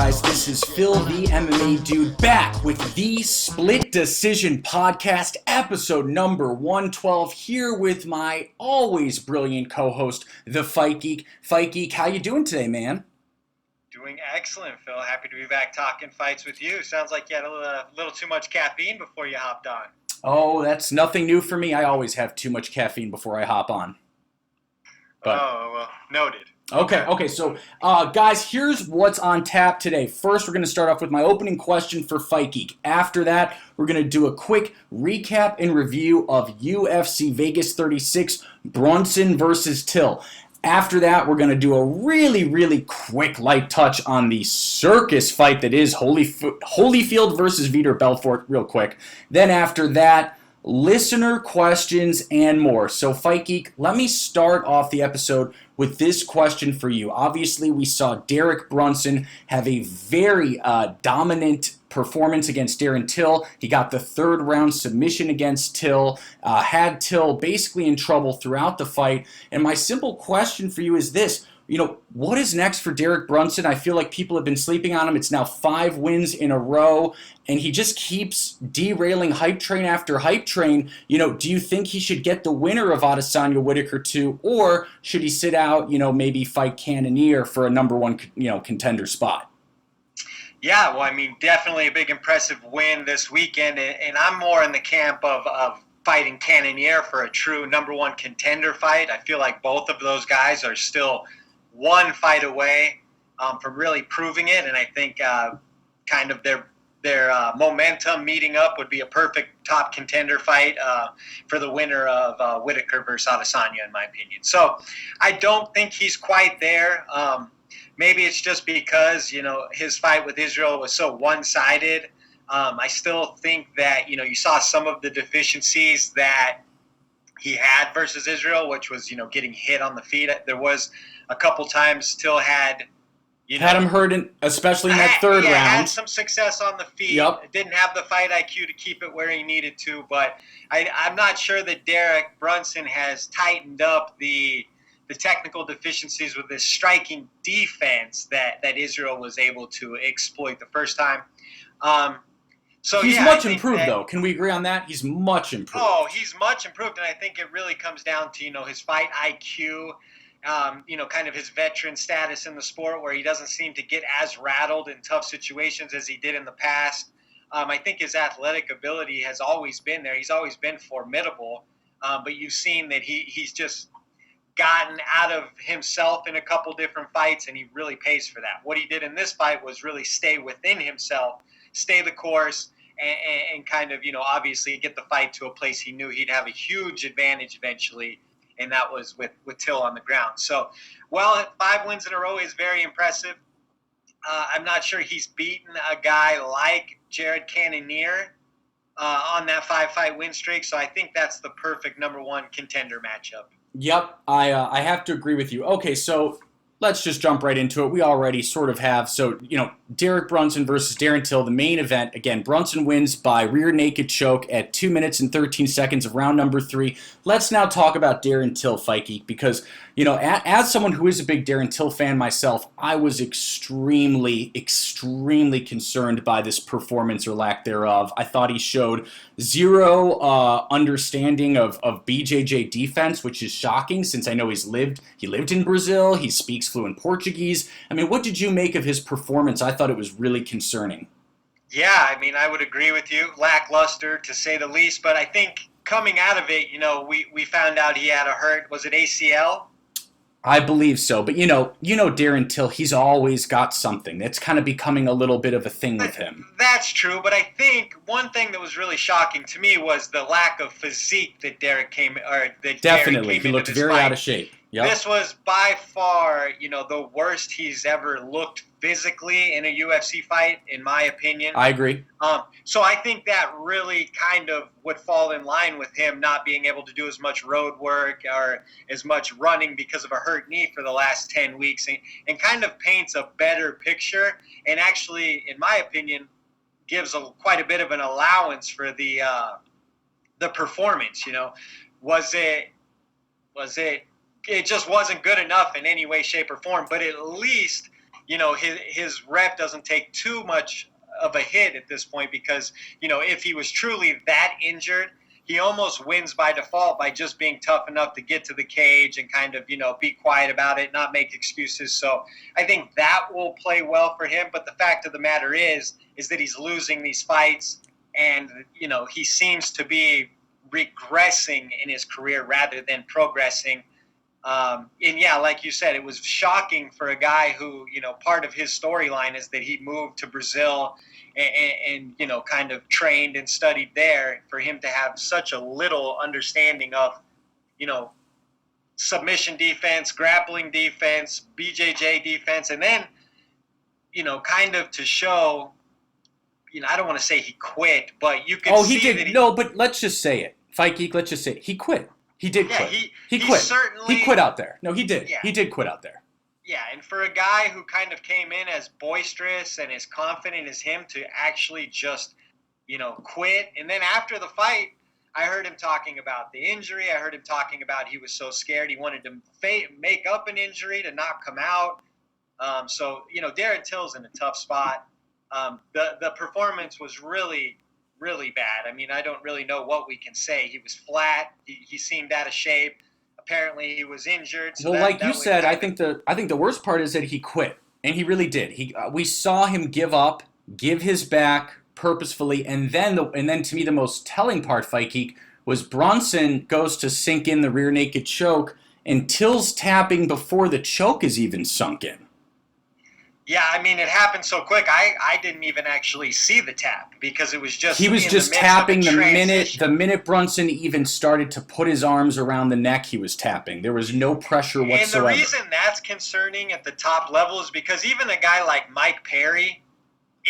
guys? This is Phil, the MMA Dude, back with the Split Decision Podcast, episode number 112, here with my always brilliant co-host, the Fight Geek. Fight Geek, how you doing today, man? Doing excellent, Phil. Happy to be back talking fights with you. Sounds like you had a little too much caffeine before you hopped on. Oh, that's nothing new for me. I always have too much caffeine before I hop on. But, well, noted. Okay, so guys, here's what's on tap today. First, we're going to start off with my opening question for Fight Geek. After that, we're going to do a quick recap and review of UFC Vegas 36, Brunson versus Till. After that, we're going to do a really quick light touch on the circus fight that is Holyfield versus Vitor Belfort real quick. Then after that, listener questions and more. So Fight Geek, let me start off the episode with this question for you. Obviously, we saw Derek Brunson have a very dominant performance against Darren Till. He got the third round submission against Till, had Till basically in trouble throughout the fight. And my simple question for you is this. What is next for Derek Brunson? I feel like people have been sleeping on him. It's now 5 wins in a row, and he just keeps derailing hype train after hype train. Do you think he should get the winner of Adesanya Whitaker 2, or should he sit out, maybe fight Cannonier for a number one, contender spot? Yeah, well, I mean, definitely a big impressive win this weekend, and I'm more in the camp of fighting Cannonier for a true number one contender fight. I feel like both of those guys are still one fight away from really proving it, and I think kind of their momentum meeting up would be a perfect top contender fight for the winner of Whitaker versus Adesanya, in my opinion. So I don't think he's quite there. Maybe it's just because his fight with Israel was so one-sided. I still think that you saw some of the deficiencies that he had versus Israel, which was getting hit on the feet. There was a couple times Till had him hurt, especially in that third round. Had some success on the feet. Yep. Didn't have the fight IQ to keep it where he needed to, but I'm not sure that Derek Brunson has tightened up the technical deficiencies with this striking defense that Israel was able to exploit the first time. So he's much improved, though. Can we agree on that? He's much improved. Oh, he's much improved, and I think it really comes down to his fight IQ, kind of his veteran status in the sport, where he doesn't seem to get as rattled in tough situations as he did in the past. I think his athletic ability has always been there. He's always been formidable, but you've seen that he's just gotten out of himself in a couple different fights, and he really pays for that. What he did in this fight was really stay within himself, stay the course, and kind of, obviously get the fight to a place he knew he'd have a huge advantage eventually, and that was with Till on the ground. So, 5 wins in a row is very impressive. I'm not sure he's beaten a guy like Jared Cannonier on that 5-fight win streak, so I think that's the perfect number one contender matchup. Yep, I have to agree with you. Okay, so let's just jump right into it. We already sort of have. So, Derek Brunson versus Darren Till, the main event. Again, Brunson wins by rear naked choke at 2 minutes and 13 seconds of round number 3. Let's now talk about Darren Till, Fight Geek, because, as someone who is a big Darren Till fan myself, I was extremely concerned by this performance or lack thereof. I thought he showed zero understanding of BJJ defense, which is shocking since I know he lived in Brazil. He speaks fluent Portuguese. I mean, what did you make of his performance? I thought it was really concerning. Yeah, I mean, I would agree with you. Lackluster, to say the least. But I think coming out of it, we found out he had a hurt. Was it ACL? I believe so. But, Darren Till, he's always got something. That's kind of becoming a little bit of a thing with him. That's true. But I think one thing that was really shocking to me was the lack of physique that Derek came. Definitely. He looked very out of shape. Yep. This was by far, the worst he's ever looked physically in a UFC fight, in my opinion. I agree. So I think that really kind of would fall in line with him not being able to do as much road work or as much running because of a hurt knee for the last 10 weeks, and kind of paints a better picture, and actually, in my opinion, gives quite a bit of an allowance for the performance. Was it just wasn't good enough in any way, shape, or form, but at least his rep doesn't take too much of a hit at this point because, if he was truly that injured, he almost wins by default by just being tough enough to get to the cage and kind of, be quiet about it, not make excuses. So I think that will play well for him. But the fact of the matter is that he's losing these fights and, he seems to be regressing in his career rather than progressing. And yeah, like you said, it was shocking for a guy who, part of his storyline is that he moved to Brazil and kind of trained and studied there, for him to have such a little understanding of, submission defense, grappling defense, BJJ defense, and then, kind of to show, I don't want to say he quit, but you can see he did. that No, but let's just say it. Fight Geek, let's just say it. He quit. He did quit. He quit. He quit out there. No, he did. Yeah. He did quit out there. Yeah, and for a guy who kind of came in as boisterous and as confident as him to actually just, quit. And then after the fight, I heard him talking about the injury. I heard him talking about he was so scared he wanted to make up an injury to not come out. So, Darren Till's in a tough spot. The performance was really, really bad. I mean, I don't really know what we can say. He was flat. He seemed out of shape. Apparently, he was injured. So well, like you said, I think the worst part is that he quit, and he really did. We saw him give up, give his back purposefully, and then to me the most telling part, Fight Geek, was Bronson goes to sink in the rear naked choke, and Till's tapping before the choke is even sunk in. Yeah, I mean, it happened so quick. I didn't even actually see the tap because it was just he was just tapping the minute Brunson even started to put his arms around the neck. He was tapping. There was no pressure whatsoever. And the reason that's concerning at the top level is because even a guy like Mike Perry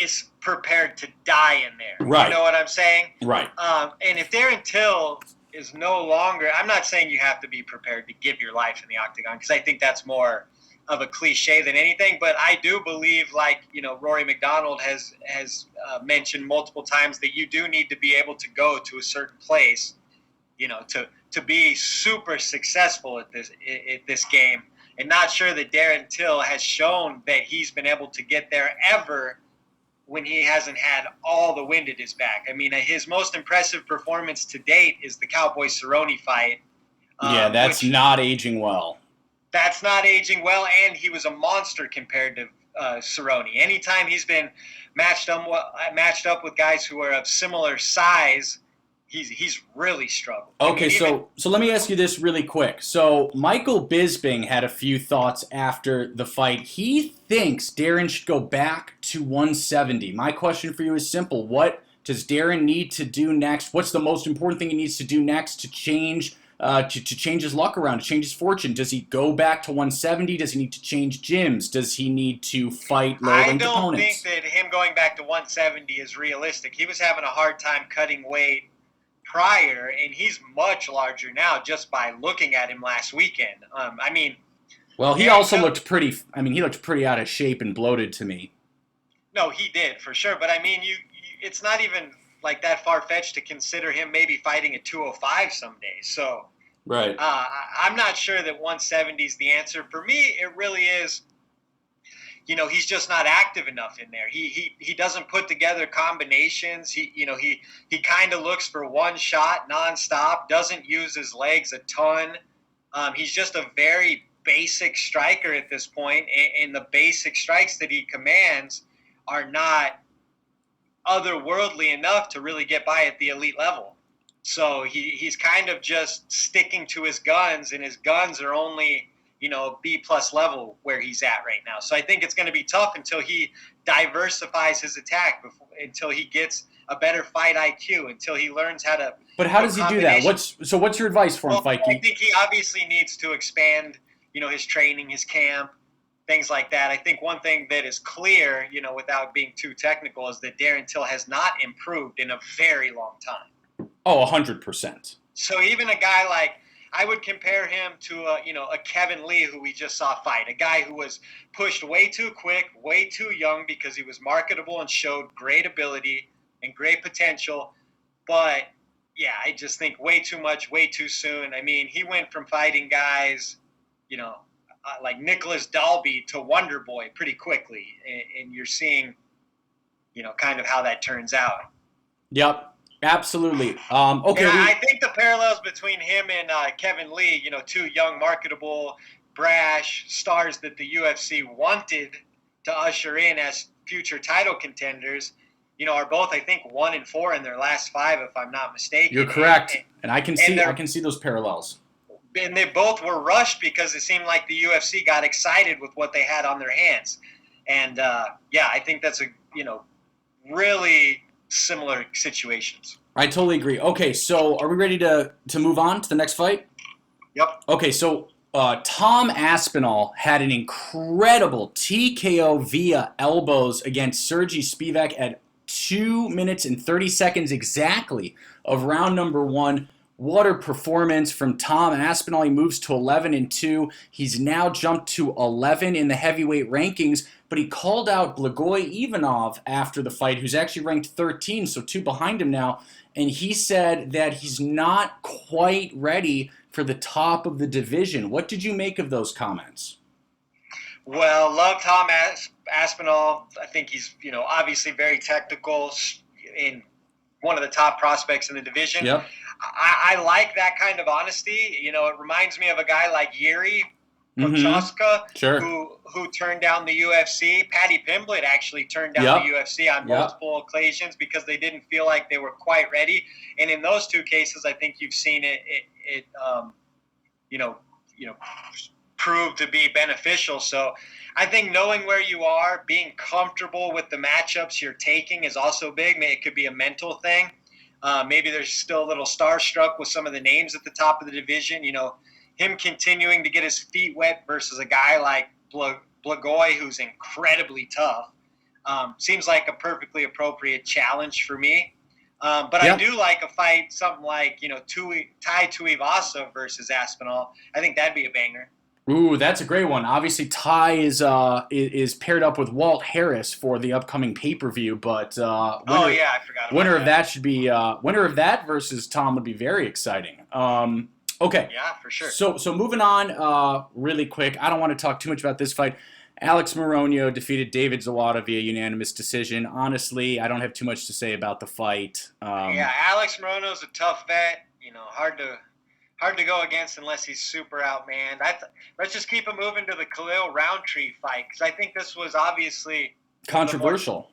is prepared to die in there. Right. You know what I'm saying? Right. And if Darren Till is no longer, I'm not saying you have to be prepared to give your life in the octagon because I think that's more of a cliche than anything, but I do believe, like, Rory McDonald has mentioned multiple times, that you do need to be able to go to a certain place, to be super successful at this game. And not sure that Darren Till has shown that he's been able to get there ever when he hasn't had all the wind at his back. I mean, his most impressive performance to date is the Cowboy Cerrone fight. Yeah, that's not aging well. That's not aging well, and he was a monster compared to Cerrone. Anytime he's been matched up with guys who are of similar size, he's really struggled. Okay, so let me ask you this really quick. So Michael Bisping had a few thoughts after the fight. He thinks Darren should go back to 170. My question for you is simple. What does Darren need to do next? What's the most important thing he needs to do next to change change his luck around, to change his fortune? Does he go back to 170? Does he need to change gyms? Does he need to fight lower-ranked opponents? I don't think that him going back to 170 is realistic. He was having a hard time cutting weight prior, and he's much larger now just by looking at him last weekend. Well, he also looked pretty. He looked pretty out of shape and bloated to me. No, he did for sure. But it's not even like that far-fetched to consider him maybe fighting at 205 someday. So, right. I'm not sure that 170 is the answer. For me, it really is. He's just not active enough in there. He doesn't put together combinations. He kind of looks for one shot nonstop. Doesn't use his legs a ton. He's just a very basic striker at this point, and the basic strikes that he commands are not otherworldly enough to really get by at the elite level. So he's kind of just sticking to his guns, and his guns are only, B+ level where he's at right now. So I think it's going to be tough until he diversifies his attack, until he gets a better fight IQ, until he learns how to. But how does he do that? What's your advice for him, Fight Geek? I think he obviously needs to expand, his training, his camp, things like that. I think one thing that is clear, without being too technical, is that Darren Till has not improved in a very long time. Oh, 100%. So even a guy like, I would compare him to a Kevin Lee who we just saw fight, a guy who was pushed way too quick, way too young because he was marketable and showed great ability and great potential. But yeah, I just think way too much, way too soon. He went from fighting guys, like Nicholas Dalby to Wonder Boy pretty quickly, and you're seeing, kind of how that turns out. Yep, absolutely. Okay, And I think the parallels between him and Kevin Lee, two young, marketable, brash stars that the UFC wanted to usher in as future title contenders, are both, I think, 1-4 in their last 5, if I'm not mistaken. You're correct, and I can see those parallels. And they both were rushed because it seemed like the UFC got excited with what they had on their hands. And I think that's really similar situations. I totally agree. Okay, so are we ready to move on to the next fight? Yep. Okay, so Tom Aspinall had an incredible TKO via elbows against Sergey Spivak at 2 minutes and 30 seconds exactly of round number 1. What a performance from Tom Aspinall. He moves to 11-2. He's now jumped to 11 in the heavyweight rankings, but he called out Blagoy Ivanov after the fight, who's actually ranked 13, so 2 behind him now, and he said that he's not quite ready for the top of the division. What did you make of those comments? Well, love Tom Aspinall. I think he's, obviously very technical, in one of the top prospects in the division. Yep. I like that kind of honesty. It reminds me of a guy like Yuri Prochaska, Sure. who turned down the UFC. Patty Pimblett actually turned down the UFC on multiple occasions because they didn't feel like they were quite ready. And in those 2 cases, I think you've seen it prove to be beneficial. So I think knowing where you are, being comfortable with the matchups you're taking is also big. It could be a mental thing. Maybe there's still a little starstruck with some of the names at the top of the division. Him continuing to get his feet wet versus a guy like Blagoy, who's incredibly tough, seems like a perfectly appropriate challenge for me. But I do like a fight, something like, Tai Tuivasa versus Aspinall. I think that'd be a banger. Ooh, that's a great one. Obviously, Ty is paired up with Walt Harris for the upcoming pay-per-view, but I forgot. Winner of that should be winner of that versus Tom would be very exciting. Okay. Yeah, for sure. So moving on, really quick. I don't want to talk too much about this fight. Alex Morono defeated David Zawada via unanimous decision. Honestly, I don't have too much to say about the fight. Alex Morono's a tough vet. Hard to go against unless he's super outmanned. Let's just keep it moving to the Khalil Roundtree fight, because I think this was obviously controversial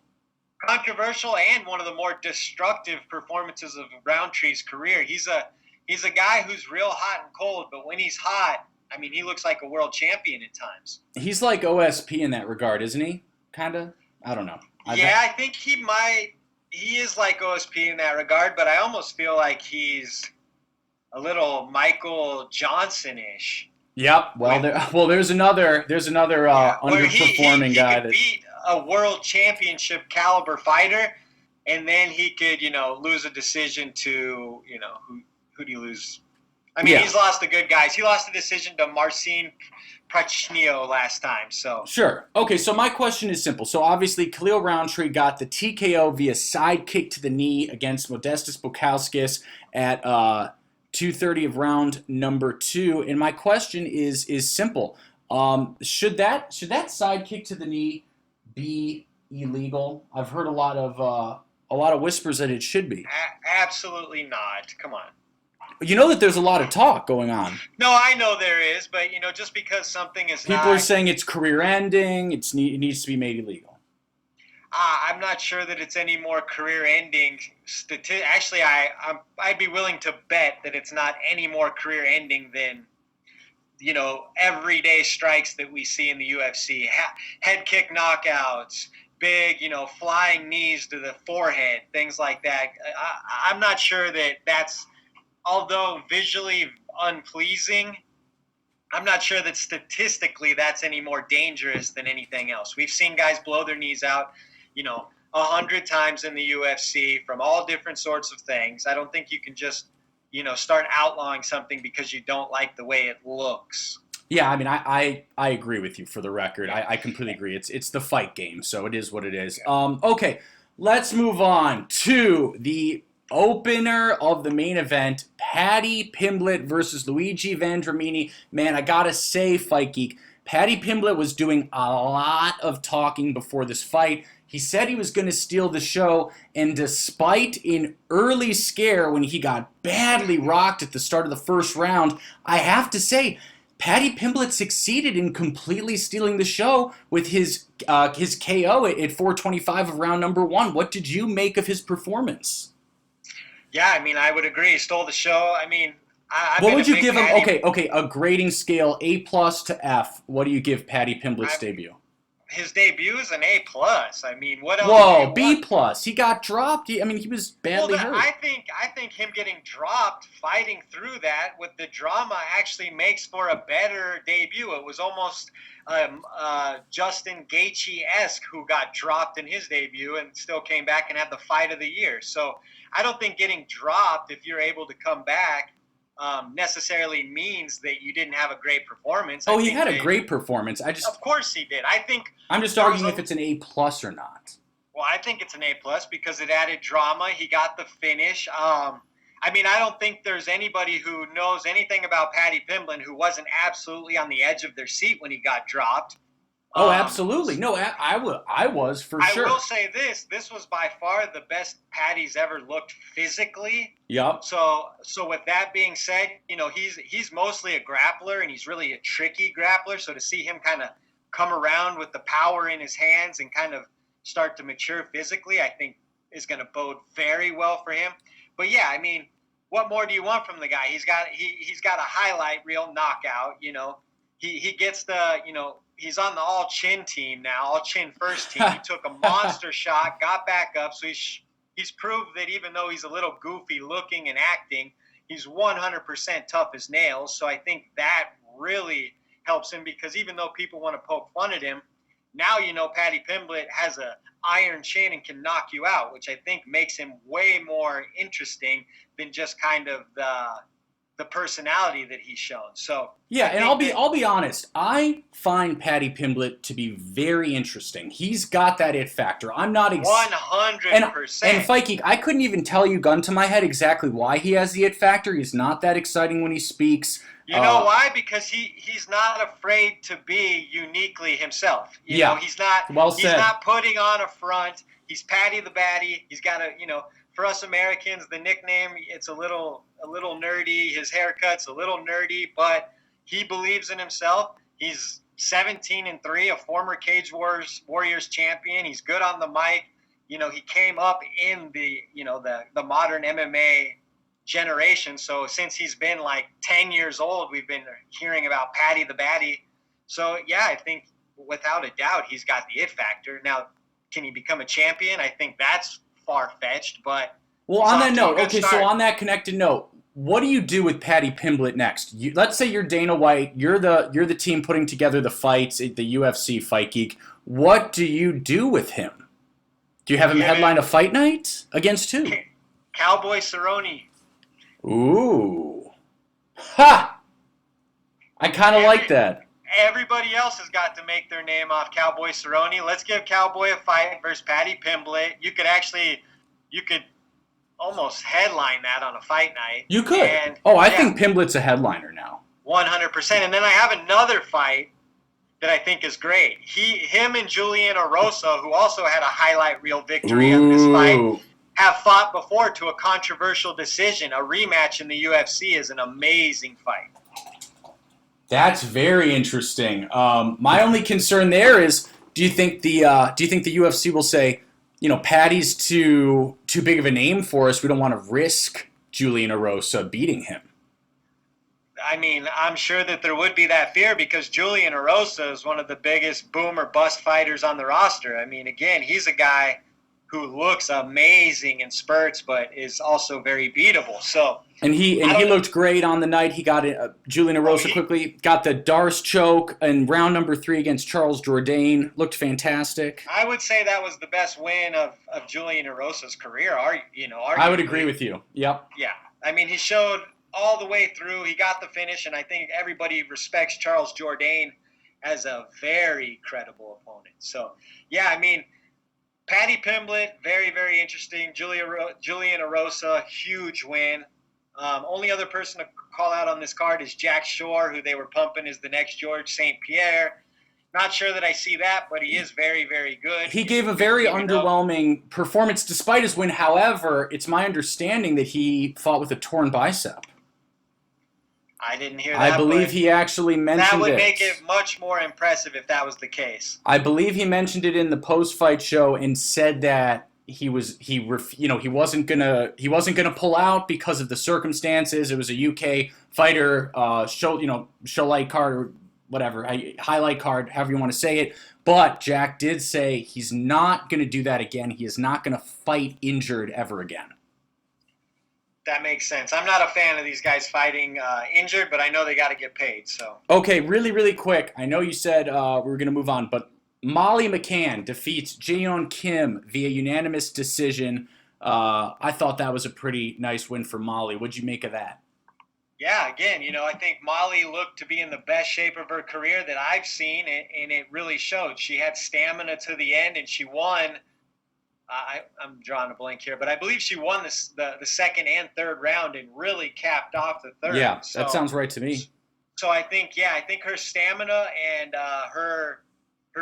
and one of the more destructive performances of Roundtree's career. He's a guy who's real hot and cold, but when he's hot, I mean, he looks like a world champion at times. He's like OSP in that regard, isn't he? Kind of? I don't know. I think he is like OSP in that regard, but I almost feel like he's a little Michael Johnson-ish. Yep. Well, there's another underperforming guy that beat a world championship caliber fighter, and then he could, lose a decision to, who do you lose? I mean, he's lost to good guys. He lost a decision to Marcin Prachnio last time. So sure. Okay, so my question is simple. So obviously, Khalil Roundtree got the TKO via side kick to the knee against Modestas Bukauskas at 2:30 of round number 2. And my question is simple. Should that side kick to the knee be illegal? I've heard a lot of whispers that it should be. Absolutely not. Come on. You know that there's a lot of talk going on. No, I know there is, but just because something is people are saying it's career-ending, it needs to be made illegal. I'm not sure that it's any more career-ending. Actually, I'd be willing to bet that it's not any more career-ending than everyday strikes that we see in the UFC, head kick knockouts, big flying knees to the forehead, things like that. I'm not sure that that's. Although visually unpleasing, I'm not sure that statistically that's any more dangerous than anything else. We've seen guys blow their knees out, 100 times in the UFC from all different sorts of things. I don't think you can just, start outlawing something because you don't like the way it looks. Yeah, I mean, I agree with you for the record. I completely agree. It's the fight game, so it is what it is. Okay, let's move on to the opener of the main event, Paddy Pimblett versus Luigi Vendramini. Man, I gotta say, Fight Geek, Paddy Pimblett was doing a lot of talking before this fight. He said he was going to steal the show, and despite an early scare when he got badly rocked at the start of the first round, I have to say, Paddy Pimblett succeeded in completely stealing the show with his KO at 4:25 of round number 1. What did you make of his performance? Yeah, I mean, I would agree. He stole the show. I mean, I've What been would a you big give him? Paddy. Okay, a grading scale A plus to F. What do you give Paddy Pimblett's debut? His debut is an A plus. I mean, what else do Whoa, you B want? plus. He got dropped. He was Well, badly hurt. I think him getting dropped, fighting through that with the drama, actually makes for a better debut. It was almost Justin Gaethje-esque, who got dropped in his debut and still came back and had the fight of the year. So I don't think getting dropped, if you're able to come back, necessarily means that you didn't have a great performance. Oh, he had a great performance. Of course he did. I'm just arguing if it's an A plus or not. Well, I think it's an A plus because it added drama. He got the finish. I mean, I don't think there's anybody who knows anything about Paddy Pimblett who wasn't absolutely on the edge of their seat when he got dropped. Oh, absolutely. No, I was for sure. I will say this. This was by far the best Paddy's ever looked physically. Yep. So with that being said, you know, he's mostly a grappler, and he's really a tricky grappler. So to see him kind of come around with the power in his hands and kind of start to mature physically, I think is going to bode very well for him. But yeah, I mean, what more do you want from the guy? He's got a highlight reel knockout, you know. He gets the, you know, he's on the all chin team now, all chin first team. He took a monster shot, got back up. So he's proved that even though he's a little goofy looking and acting, he's 100% tough as nails. So I think that really helps him, because even though people want to poke fun at him, now you know Paddy Pimblett has a iron chin and can knock you out, which I think makes him way more interesting than just kind of the personality that he's shown. So yeah, and I'll be honest. I find Paddy Pimblett to be very interesting. He's got that it factor. I'm not 100%. And Fight Geek, I couldn't even tell you, gun to my head, exactly why he has the it factor. He's not that exciting when he speaks. You know why? Because he's not afraid to be uniquely himself. You know, he's not putting on a front. He's Paddy the Baddy. He's got a, you know, for us Americans, the nickname, it's a little nerdy. His haircut's a little nerdy, but he believes in himself. He's 17-3, a former Cage Warriors champion. He's good on the mic. You know, he came up in the, you know, the modern MMA generation. So since he's been like 10 years old, we've been hearing about Paddy the Baddy. So yeah, I think without a doubt he's got the it factor. Now, can he become a champion? I think that's far-fetched, but well, on that note, okay, so on that connected note, what do you do with Paddy Pimblett next? Let's say you're Dana White, you're the team putting together the fights at the UFC Fight Geek. What do you do with him? Do you have him headline a fight night? Against who? Cowboy Cerrone. Ooh. Ha! I kind of like that. Everybody else has got to make their name off Cowboy Cerrone. Let's give Cowboy a fight versus Paddy Pimblett. You could almost headline that on a fight night. You could. And, I think Pimblett's a headliner now. 100%. And then I have another fight that I think is great. Him and Julian Erosa, who also had a highlight reel victory in this fight, have fought before to a controversial decision. A rematch in the UFC is an amazing fight. That's very interesting. My only concern there is, do you think the UFC will say, you know, Paddy's too big of a name for us. We don't want to risk Julian Erosa beating him. I mean, I'm sure that there would be that fear because Julian Erosa is one of the biggest boom or bust fighters on the roster. I mean, again, he's a guy who looks amazing in spurts, but is also very beatable. So, and he looked great on the night. He got it. Julian Erosa quickly got the Darce choke in round number 3 against Charles Jourdain. Looked fantastic. I would say that was the best win of Julian Erosa's career. I would agree with you. Yep. Yeah, I mean, he showed all the way through. He got the finish, and I think everybody respects Charles Jourdain as a very credible opponent. So, yeah, I mean, Paddy Pimblett, very, very interesting. Julian Erosa, huge win. Only other person to call out on this card is Jack Shore, who they were pumping as the next George St. Pierre. Not sure that I see that, but he is very, very good. He gave a very underwhelming performance despite his win. However, it's my understanding that he fought with a torn bicep. I didn't hear that. I believe he actually mentioned it. That would make it much more impressive if that was the case. I believe he mentioned it in the post-fight show and said that he wasn't gonna pull out because of the circumstances. It was a UK fighter show light card or whatever, highlight card, however you want to say it. But Jack did say he's not going to do that again. He is not going to fight injured ever again. That makes sense. I'm not a fan of these guys fighting injured, but I know they got to get paid. So okay, really, really quick. I know you said we were going to move on, but Molly McCann defeats Jaeon Kim via unanimous decision. I thought that was a pretty nice win for Molly. What'd you make of that? Yeah, again, I think Molly looked to be in the best shape of her career that I've seen, and it really showed. She had stamina to the end, and she won. I'm drawing a blank here, but I believe she won the second and third round and really capped off the third. Yeah, that sounds right to me. So I think her stamina and her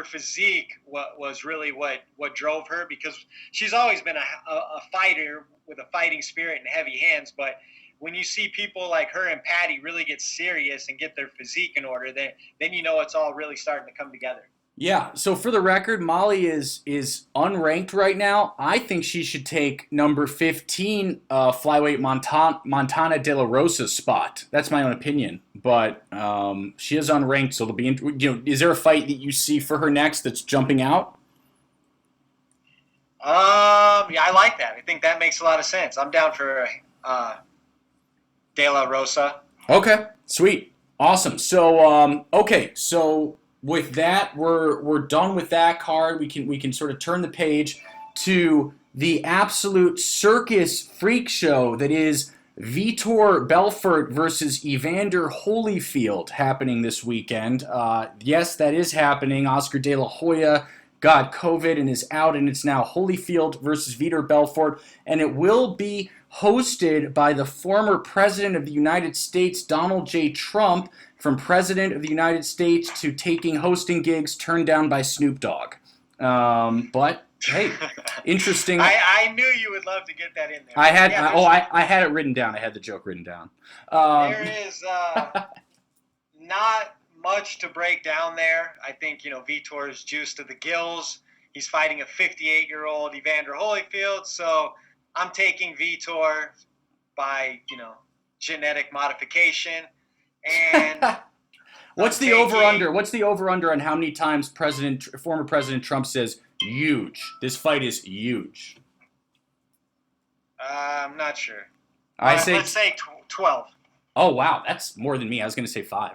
physique was really what drove her, because she's always been a fighter with a fighting spirit and heavy hands, but when you see people like her and Patty really get serious and get their physique in order, then it's all really starting to come together. Yeah, so for the record, Molly is unranked right now. I think she should take number 15 flyweight Montana De La Rosa's spot. That's my own opinion, but she is unranked, so it'll be is there a fight that you see for her next that's jumping out? Yeah, I like that. I think that makes a lot of sense. I'm down for De La Rosa. Okay, sweet, awesome. So so with that, we're done with that card. We can sort of turn the page to the absolute circus freak show that is Vitor Belfort versus Evander Holyfield happening this weekend. Yes, that is happening. Oscar De La Hoya got COVID and is out, and it's now Holyfield versus Vitor Belfort, and it will be hosted by the former President of the United States, Donald J. Trump, from President of the United States to taking hosting gigs turned down by Snoop Dogg. But hey, interesting. I knew you would love to get that in there. I had it written down. I had the joke written down. There is not much to break down there. I think Vitor's juiced to the gills. He's fighting a 58-year-old Evander Holyfield, so I'm taking Vitor by, genetic modification. And What's the over-under? What's the over-under on how many times former President Trump says, huge? This fight is huge. I'm not sure. Let's say 12. Oh, wow. That's more than me. I was going to say 5.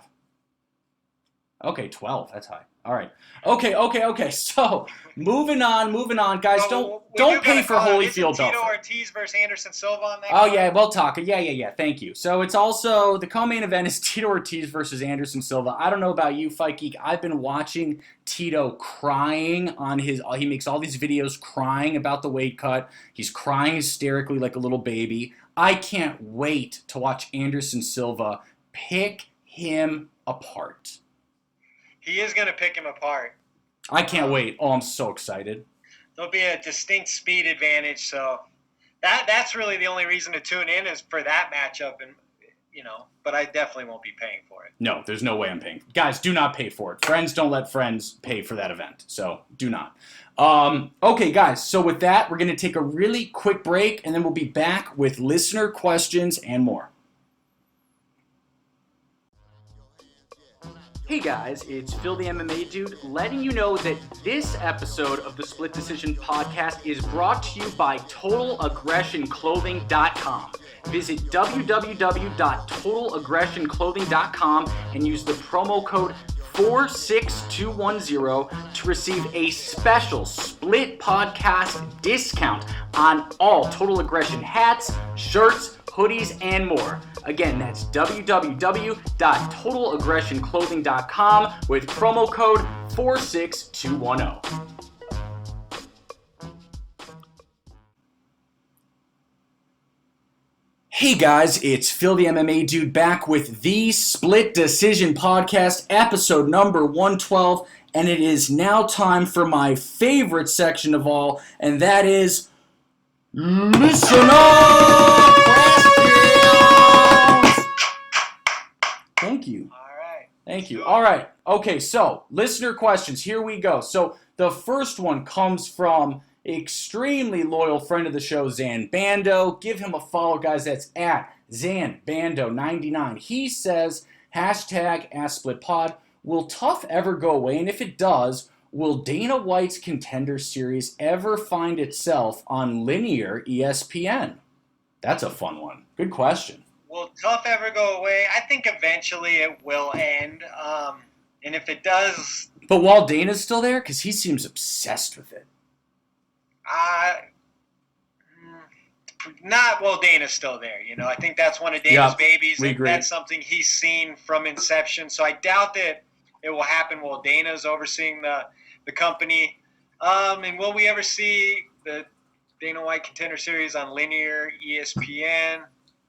Okay, 12. That's high. All right. Okay. So, moving on, guys. Don't pay for Holyfield. Tito Ortiz versus Anderson Silva on that. Oh yeah, we'll talk. Yeah. Thank you. So it's also the co-main event is Tito Ortiz versus Anderson Silva. I don't know about you, Fight Geek. I've been watching Tito crying on his. He makes all these videos crying about the weight cut. He's crying hysterically like a little baby. I can't wait to watch Anderson Silva pick him apart. He is going to pick him apart. I can't wait. Oh, I'm so excited. There'll be a distinct speed advantage, so that's really the only reason to tune in is for that matchup, and but I definitely won't be paying for it. No, there's no way I'm paying. Guys, do not pay for it. Friends don't let friends pay for that event, so do not. Okay, guys, so with that, we're going to take a really quick break, and then we'll be back with listener questions and more. Hey guys, it's Phil the MMA Dude letting you know that this episode of the Split Decision Podcast is brought to you by TotalAggressionClothing.com. Visit www.TotalAggressionClothing.com and use the promo code 46210 to receive a special Split Podcast discount on all Total Aggression hats, shirts, hoodies, and more. Again, that's www.TotalAggressionClothing.com with promo code 46210. Hey guys, it's Phil the MMA Dude back with the Split Decision Podcast, episode number 112, and it is now time for my favorite section of all, and that is Listener Questions! Thank you. Thank you. All right. Okay, so listener questions. Here we go. So the first one comes from extremely loyal friend of the show, Zan Bando. Give him a follow, guys. That's at ZanBando99. He says, hashtag AskSplitPod. Will Tough ever go away? And if it does, will Dana White's Contender Series ever find itself on linear ESPN? That's a fun one. Good question. Will Tough ever go away? I think eventually it will end. And if it does... But while Dana's still there? Because he seems obsessed with it. Not while Dana's still there. I think that's one of Dana's babies. We agree. That's something he's seen from inception. So I doubt that it will happen while Dana's overseeing the company. And will we ever see the Dana White Contender Series on linear ESPN?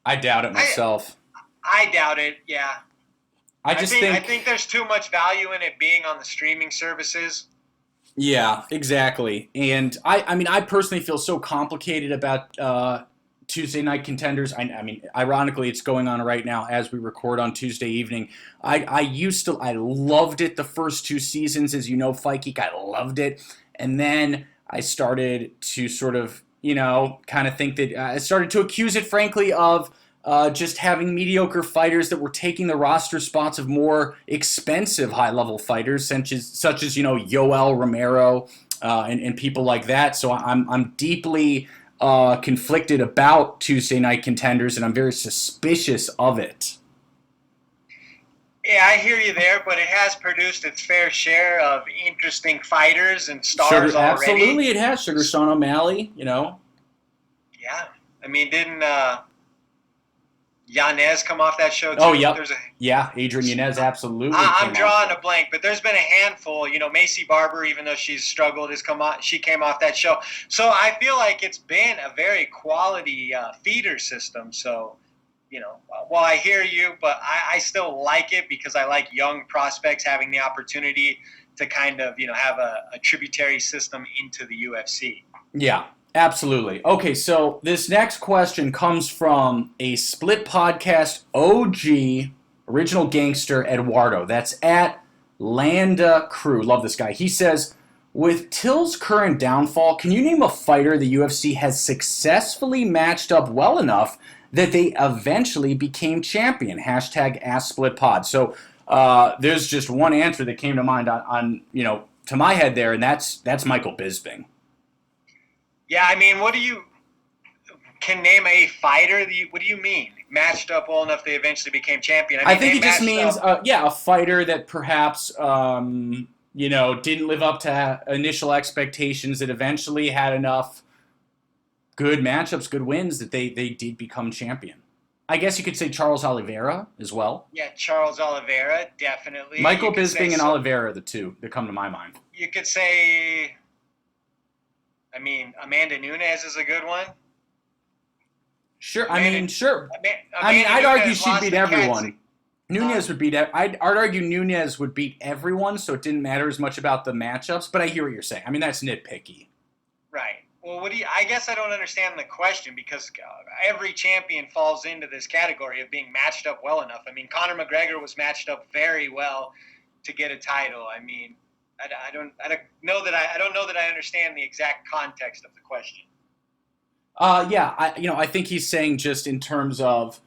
I doubt it myself. I doubt it, yeah. I think there's too much value in it being on the streaming services. Yeah, exactly. And I personally feel so complicated about Tuesday Night Contenders. I mean, ironically, it's going on right now as we record on Tuesday evening. I loved it the first two seasons, as you know, Fight Geek. I loved it. And then I started to sort of, kind of think that I started to accuse it, frankly, of just having mediocre fighters that were taking the roster spots of more expensive high-level fighters, such as Yoel Romero and people like that. So I'm deeply conflicted about Tuesday Night Contenders, and I'm very suspicious of it. Yeah, I hear you there, but it has produced its fair share of interesting fighters and stars already. Absolutely, it has. Sugar Sean O'Malley, Yeah, I mean, didn't Yanez come off that show too? Oh, yep. Yeah, Adrian Yanez, absolutely. I'm drawing a blank, but there's been a handful. Macy Barber, even though she's struggled, she came off that show. So I feel like it's been a very quality feeder system. So, while I hear you, but I still like it because I like young prospects having the opportunity to kind of, have a tributary system into the UFC. Yeah. Absolutely. Okay, so this next question comes from a Split Podcast OG, original gangster, Eduardo. That's at Landa Crew. Love this guy. He says, with Till's current downfall, can you name a fighter the UFC has successfully matched up well enough that they eventually became champion? Hashtag AskSplitPod. So there's just one answer that came to mind on to my head there, and that's Michael Bisping. Yeah, I mean, can name a fighter? What do you mean? Matched up well enough they eventually became champion? I think it just means, a fighter that perhaps, didn't live up to initial expectations, that eventually had enough good matchups, good wins, that they did become champion. I guess you could say Charles Oliveira as well. Yeah, Charles Oliveira, definitely. Michael Bisping and Oliveira are the two that come to my mind. You could say... I mean, Amanda Nunes is a good one. Sure. Sure. I'd argue she'd beat everyone. Nunes would beat. I'd argue Nunes would beat everyone, so it didn't matter as much about the matchups. But I hear what you're saying. I mean, that's nitpicky. Right. Well, I guess I don't understand the question, because every champion falls into this category of being matched up well enough. I mean, Conor McGregor was matched up very well to get a title. I mean, I don't know that I understand the exact context of the question. I think he's saying just in terms of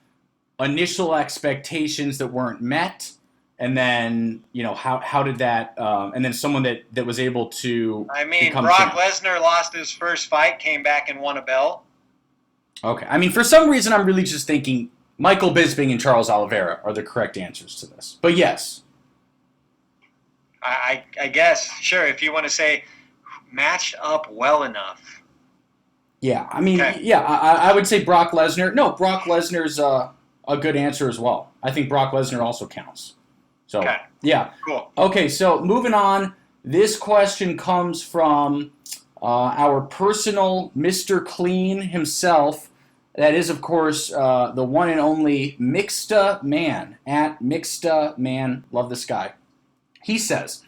initial expectations that weren't met, and then how did that, and then someone that was able to. I mean, Brock Lesnar lost his first fight, came back and won a belt. Okay, I mean, for some reason, I'm really just thinking Michael Bisping and Charles Oliveira are the correct answers to this, but yes. I guess, sure, if you want to say matched up well enough. Yeah, I mean, okay. I would say Brock Lesnar. No, Brock Lesnar's a good answer as well. I think Brock Lesnar also counts. So, okay. Yeah. Cool. Okay, so moving on. This question comes from our personal Mr. Clean himself, That is, of course, the one and only Mixta Man, at Mixta Man. Love this guy. He says,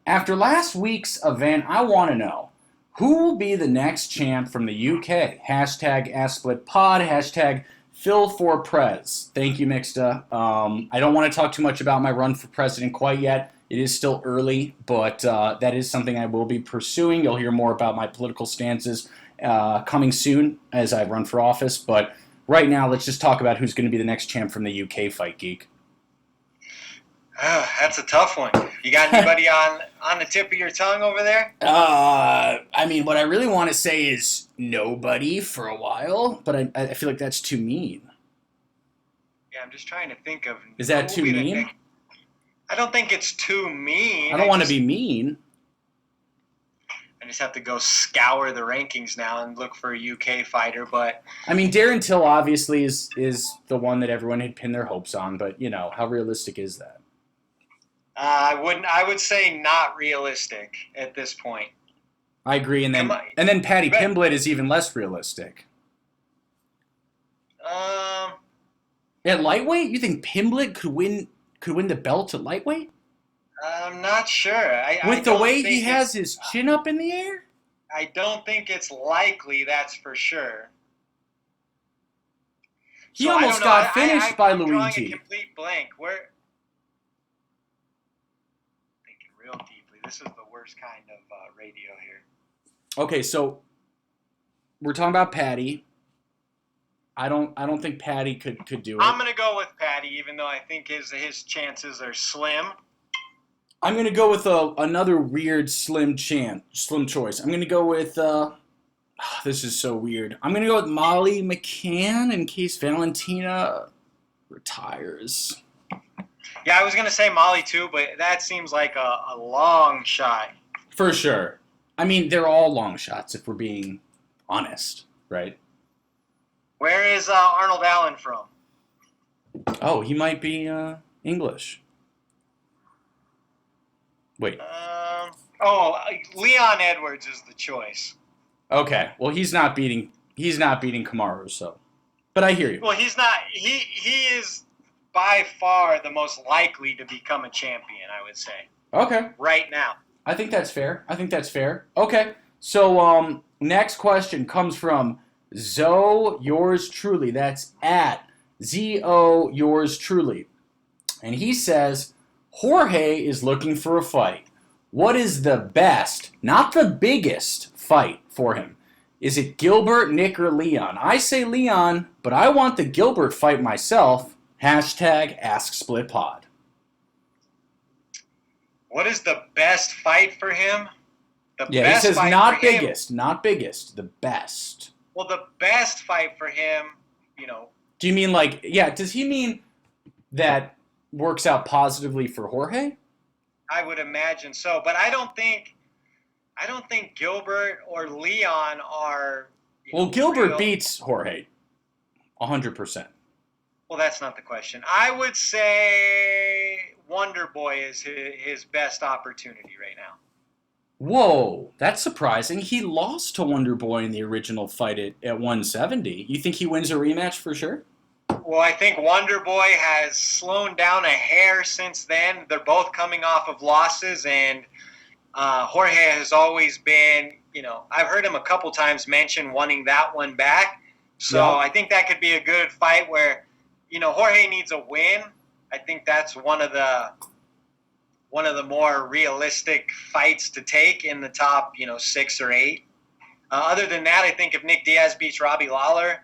after last week's event, I want to know who will be the next champ from the UK? Hashtag AskSplitPod, hashtag Phil4Prez. Thank you, Mixta. I don't want to talk too much about my run for president quite yet. It is still early, but that is something I will be pursuing. You'll hear more about my political stances coming soon as I run for office. But right now, let's just talk about who's going to be the next champ from the UK, Fight Geek. That's a tough one. You got anybody on the tip of your tongue over there? I mean, what I really want to say is nobody for a while, but I feel like that's too mean. Yeah, I'm just trying to think of. Is that too mean? I don't think it's too mean. I don't want to be mean. I just have to go scour the rankings now and look for a UK fighter, but I mean, Darren Till obviously is the one that everyone had pinned their hopes on, but you know, how realistic is that? I would say not realistic at this point. I agree, and then Paddy Pimblett is even less realistic. At lightweight, you think Pimblett could win the belt at lightweight? I'm not sure. With the way he has his chin up in the air? I don't think it's likely, that's for sure. He almost got finished by Luigi. I'm drawing a complete blank. Thinking real deeply. This is the worst kind of radio here. Okay, so we're talking about Paddy. I don't think Paddy could do it. I'm gonna go with Paddy, even though I think his chances are slim. I'm gonna go with another weird slim choice. I'm gonna go with this is so weird. I'm gonna go with Molly McCann in case Valentina retires. Yeah, I was gonna say Molly too, but that seems like a long shot. For sure. I mean, they're all long shots if we're being honest, right? Where is Arnold Allen from? Oh, he might be English. Wait. Leon Edwards is the choice. Okay. Well, he's not beating Kamaru, so. But I hear you. Well, he's not. He is by far the most likely to become a champion, I would say. Okay. Right now. I think that's fair. Okay. So next question comes from Zo yours truly. That's at ZO yours truly. And he says, Jorge is looking for a fight. What is the best, not the biggest, fight for him? Is it Gilbert, Nick, or Leon? I say Leon, but I want the Gilbert fight myself. Hashtag AskSplitPod. What is the best fight for him? He says not biggest, the best. Well, the best fight for him, Do you mean does he mean that works out positively for Jorge? I would imagine so, but I don't think Gilbert or Leon are. Gilbert beats Jorge, 100%. Well, that's not the question. I would say Wonder Boy is his best opportunity right now. Whoa, that's surprising. He lost to Wonder Boy in the original fight at 170. You think he wins a rematch for sure? Well, I think Wonder Boy has slowed down a hair since then. They're both coming off of losses, and Jorge has always been, I've heard him a couple times mention wanting that one back. So yeah. I think that could be a good fight where, Jorge needs a win. I think that's one of the more realistic fights to take in the top, 6 or 8. Other than that, I think if Nick Diaz beats Robbie Lawler,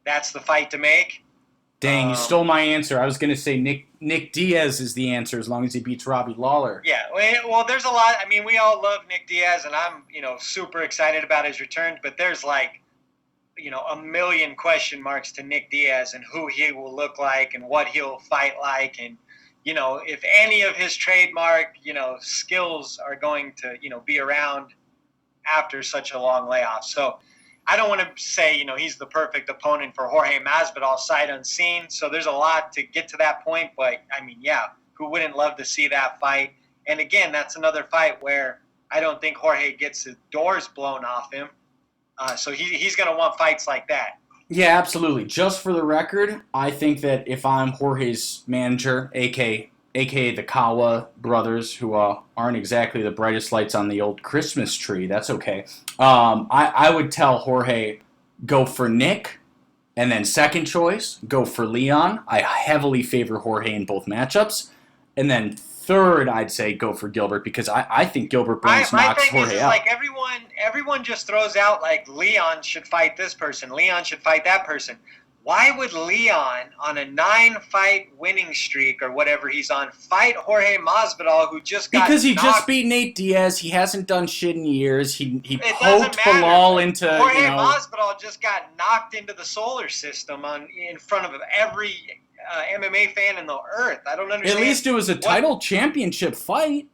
that's the fight to make. Dang, you stole my answer. I was going to say Nick Diaz is the answer as long as he beats Robbie Lawler. Yeah, well, there's a lot. I mean, we all love Nick Diaz, and I'm, super excited about his return. But there's a million question marks to Nick Diaz and who he will look like and what he'll fight like. And, if any of his trademark, skills are going to, be around after such a long layoff. So I don't want to say, he's the perfect opponent for Jorge Masvidal sight unseen. So there's a lot to get to that point. But, I mean, yeah, who wouldn't love to see that fight? And, again, that's another fight where I don't think Jorge gets his doors blown off him. So he's going to want fights like that. Yeah, absolutely. Just for the record, I think that if I'm Jorge's manager, aka the Kawa brothers, who aren't exactly the brightest lights on the old Christmas tree, that's okay. I would tell Jorge, go for Nick, and then second choice, go for Leon. I heavily favor Jorge in both matchups. And then third, I'd say go for Gilbert because I think Gilbert Burns My knocks thing Jorge is out. like everyone just throws out like Leon should fight this person, Leon should fight that person. Why would Leon on a 9-fight winning streak or whatever he's on fight Jorge Masvidal who just got Because he just knocked? beat Nate Diaz, he hasn't done shit in years. He It doesn't poked matter. Bilal into Jorge Masvidal just got knocked into the solar system in front of every MMA fan in the earth. I don't understand. At least it was a title championship fight.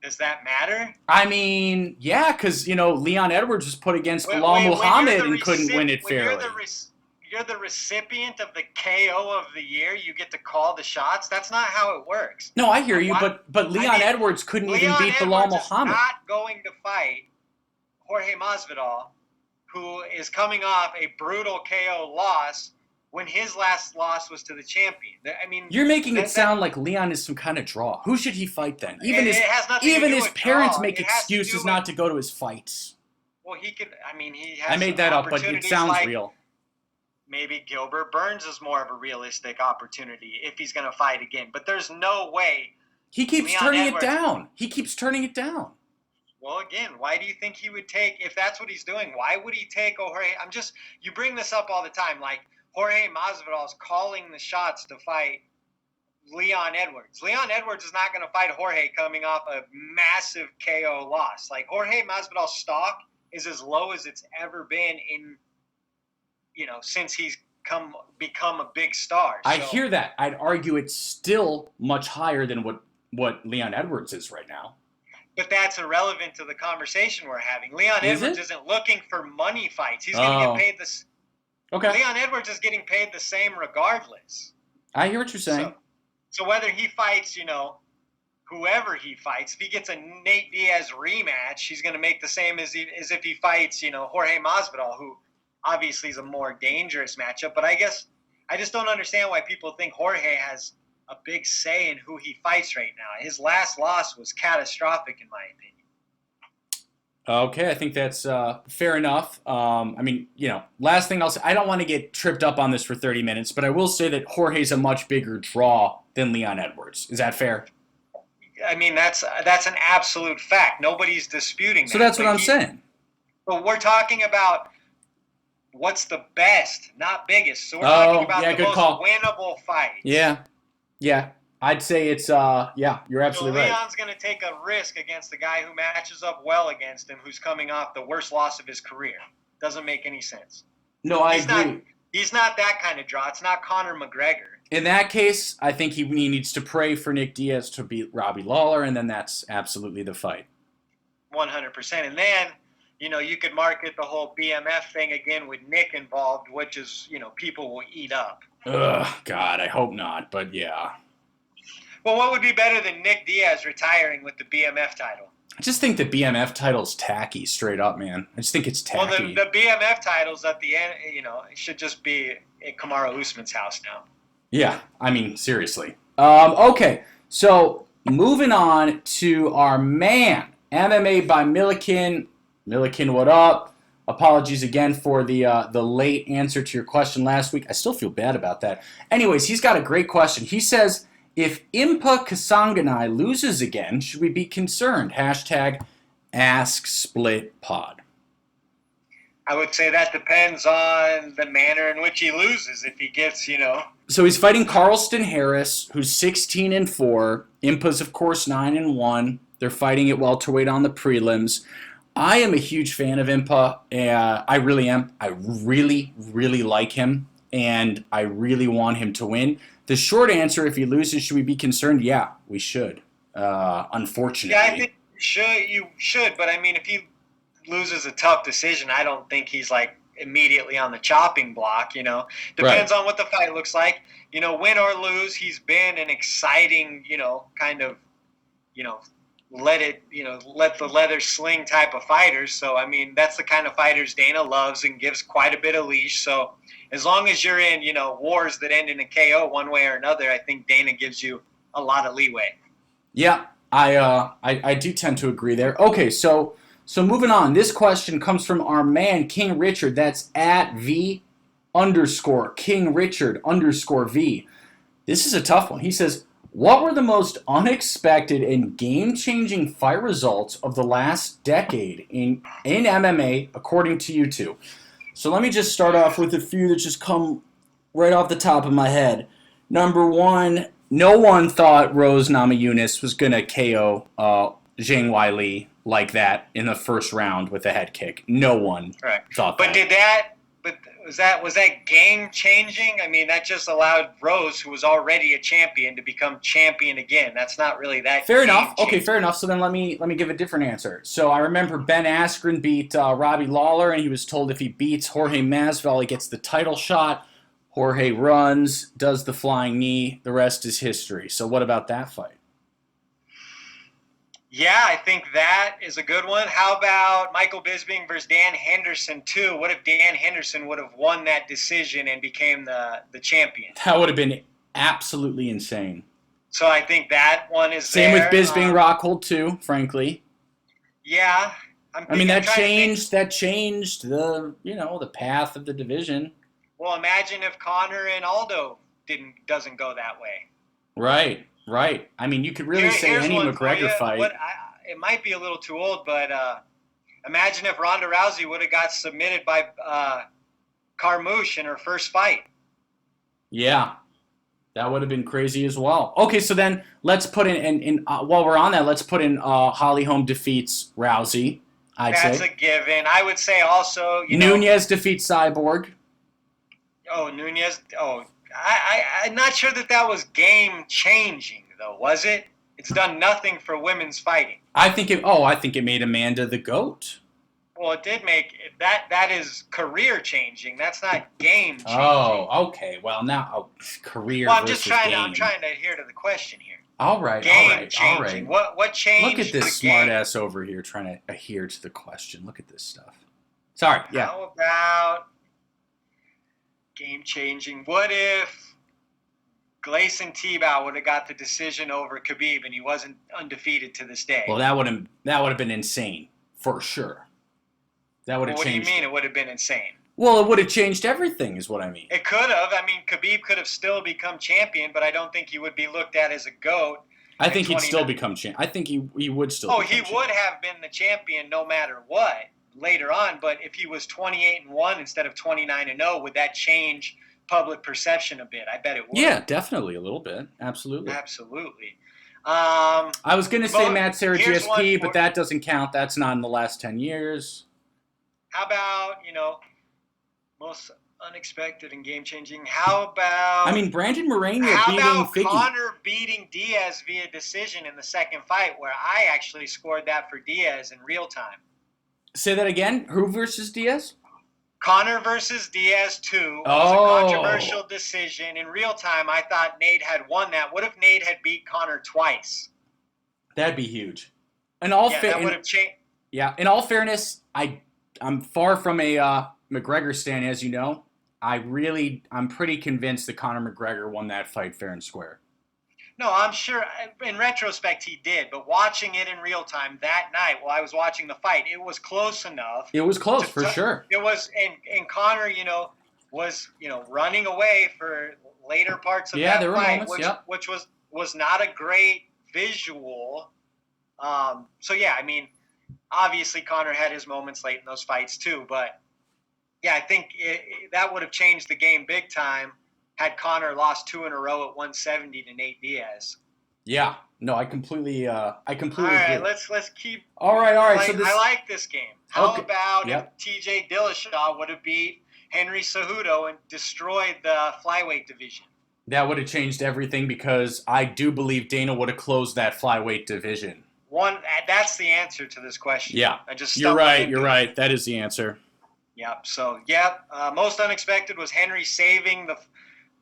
Does that matter? I mean, yeah, because Leon Edwards was put against Bilal Muhammad and couldn't win it fairly. You're the recipient of the KO of the year. You get to call the shots. That's not how it works. No, I hear you, but Leon Edwards couldn't even beat Bilal Muhammad. Is not going to fight Jorge Masvidal, who is coming off a brutal KO loss when his last loss was to the champion. I mean, you're making it sound like Leon is some kind of draw. Who should he fight then? Even his parents make excuses not to go to his fights. Well, he could. I mean, he has. I made that up, but it sounds real. Maybe Gilbert Burns is more of a realistic opportunity if he's going to fight again. But there's no way. He keeps turning it down. He keeps turning it down. Well, again, why do you think he would take, if that's what he's doing, why would he take Jorge? You bring this up all the time. Like, Jorge Masvidal is calling the shots to fight Leon Edwards. Leon Edwards is not going to fight Jorge coming off a massive KO loss. Like, Jorge Masvidal's stock is as low as it's ever been since he's become a big star. I hear that. I'd argue it's still much higher than what Leon Edwards is right now. But that's irrelevant to the conversation we're having. Leon Edwards isn't looking for money fights. He's going to get paid this. Okay. Leon Edwards is getting paid the same regardless. I hear what you're saying. So whether he fights, whoever he fights, if he gets a Nate Diaz rematch, he's going to make the same as if he fights, Jorge Masvidal, who obviously is a more dangerous matchup. But I guess I just don't understand why people think Jorge has a big say in who he fights right now. His last loss was catastrophic, in my opinion. Okay, I think that's fair enough. Last thing I'll say, I don't want to get tripped up on this for 30 minutes, but I will say that Jorge's a much bigger draw than Leon Edwards. Is that fair? I mean, that's an absolute fact. Nobody's disputing that. So that's what I'm saying. But we're talking about what's the best, not biggest. So we're talking about the most winnable fight. Yeah. I'd say it's, you're absolutely right. Leon's going to take a risk against the guy who matches up well against him, who's coming off the worst loss of his career. Doesn't make any sense. No, I agree. He's not that kind of draw. It's not Conor McGregor. In that case, I think he needs to pray for Nick Diaz to beat Robbie Lawler, and then that's absolutely the fight. 100%. And then, you could market the whole BMF thing again with Nick involved, which is, people will eat up. Ugh, God, I hope not, but yeah. Well, what would be better than Nick Diaz retiring with the BMF title? I just think the BMF title's tacky, straight up, man. I just think it's tacky. Well, the BMF title's at the end, it should just be at Kamaru Usman's house now. Yeah, I mean, seriously. Okay, so moving on to our man, MMA by Milliken. Milliken, what up? Apologies again for the late answer to your question last week. I still feel bad about that. Anyways, he's got a great question. He says, if Impa Kasanganay loses again, should we be concerned? #AskSplitPod. I would say that depends on the manner in which he loses. If he gets, So he's fighting Carlston Harris, who's 16-4. Impa's, of course, 9-1. They're fighting at welterweight on the prelims. I am a huge fan of Impa. I really am. I really, really like him, and I really want him to win. The short answer, if he loses, should we be concerned? Yeah, we should. Unfortunately. Yeah, I think you should. But, I mean, if he loses a tough decision, I don't think he's, immediately on the chopping block, Depends on what the fight looks like. Win or lose, he's been an exciting, kind of, let the leather sling type of fighters. So, I mean, that's the kind of fighters Dana loves and gives quite a bit of leash. So, as long as you're in, wars that end in a KO one way or another, I think Dana gives you a lot of leeway. Yeah, I do tend to agree there. Okay, so moving on. This question comes from our man, King Richard. That's at V_King Richard_V. This is a tough one. He says, what were the most unexpected and game-changing fight results of the last decade in MMA, according to you two? So let me just start off with a few that just come right off the top of my head. Number one, no one thought Rose Namajunas was going to KO Zhang Weili like that in the first round with a head kick. No one thought that. But was that game changing? I mean, that just allowed Rose, who was already a champion, to become champion again. That's not really that. Fair enough. Okay, fair enough. So then let me give a different answer. So I remember Ben Askren beat Robbie Lawler, and he was told if he beats Jorge Masvidal, he gets the title shot. Jorge runs, does the flying knee. The rest is history. So what about that fight? Yeah, I think that is a good one. How about Michael Bisping versus Dan Henderson, too? What if Dan Henderson would have won that decision and became the champion? That would have been absolutely insane. So I think that one is Same there. with Bisping Rockhold, too, frankly. Yeah. That changed the, the path of the division. Well, imagine if Conor and Aldo doesn't go that way. Right. I mean, you could really say any McGregor fight. It might be a little too old, but imagine if Ronda Rousey would have got submitted by Carmouche in her first fight. Yeah, that would have been crazy as well. Okay, so then let's put in while we're on that, let's put in Holly Holm defeats Rousey. That's a given. I would say also, Nunez defeats Cyborg. Oh, Nunez. Oh, I'm not sure that was game-changing, though, was it? It's done nothing for women's fighting. I think it made Amanda the GOAT. Well, it did make – that is career-changing. That's not game-changing. Oh, okay. Well, now career Well, I'm versus just trying game. to adhere to the question here. All right. Game-changing. What changed? Look at this smart-ass over here trying to adhere to the question. Look at this stuff. Sorry, yeah. How about game-changing? What if Gleison Tebow would have got the decision over Khabib and he wasn't undefeated to this day? Well, that would have been insane for sure. That would have changed. What do you mean it would have been insane? Well, it would have changed everything, is what I mean. It could have. I mean, Khabib could have still become champion, but I don't think he would be looked at as a GOAT. I think he'd still become champion. I think he would still. Oh, he would have been the champion no matter what later on. But if he was 28-1 instead of 29-0, would that change public perception a bit? I bet it would. Yeah, definitely a little bit. Absolutely. I was going to say Matt Serra GSP, but that doesn't count. That's not in the last 10 years. How about, most unexpected and game-changing? How about... I mean, Brandon Moreno beating Figgy. Conor beating Diaz via decision in the second fight, where I actually scored that for Diaz in real time. Say that again? Who versus Diaz? Conor versus Diaz 2 was a controversial decision. In real time, I thought Nate had won that. What if Nate had beat Conor twice? That'd be huge. That would have changed. Yeah, in all fairness, I'm far from a McGregor stan, as you know. I'm pretty convinced that Conor McGregor won that fight fair and square. No, I'm sure. In retrospect, he did. But watching it in real time that night while I was watching the fight, it was close enough. It was close, for sure. It was, and Conor, was, running away for later parts of that there fight, were moments, which was not a great visual. So, yeah, I mean, obviously Conor had his moments late in those fights too. But, yeah, I think that would have changed the game big time had Conor lost 2 in a row at 170 to Nate Diaz. Yeah. No, I completely All right, agree. let's keep. All right. I like this game. How about if TJ Dillashaw would have beat Henry Cejudo and destroyed the flyweight division? That would have changed everything because I do believe Dana would have closed that flyweight division. That's the answer to this question. Yeah. You're right. That is the answer. Yep. So, most unexpected was Henry saving the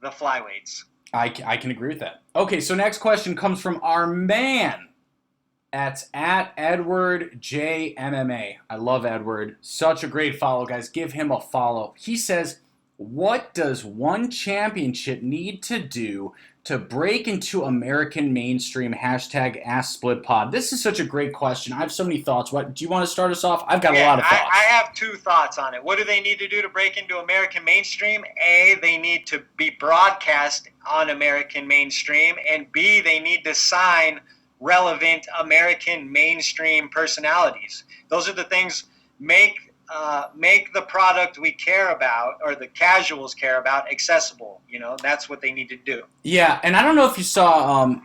flyweights. I can agree with that. Okay, so next question comes from our man, That's at Edward J MMA. I love Edward. Such a great follow, guys. Give him a follow. He says, what does one championship need to do to break into American mainstream? Hashtag AskSplitPod. This is such a great question. I have so many thoughts. What do you want to start us off? I've got a lot of thoughts. I have 2 thoughts on it. What do they need to do to break into American mainstream? A, they need to be broadcast on American mainstream. And B, they need to sign relevant American mainstream personalities. Those are the things make the product we care about, or the casuals care about, accessible. That's what they need to do. Yeah, and I don't know if you saw.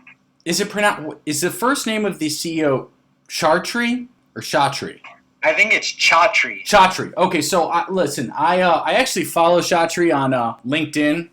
Is the first name of the CEO Chartry or Chatri? I think it's Chatri. Chatri. Okay, so listen, I actually follow Chatri on LinkedIn,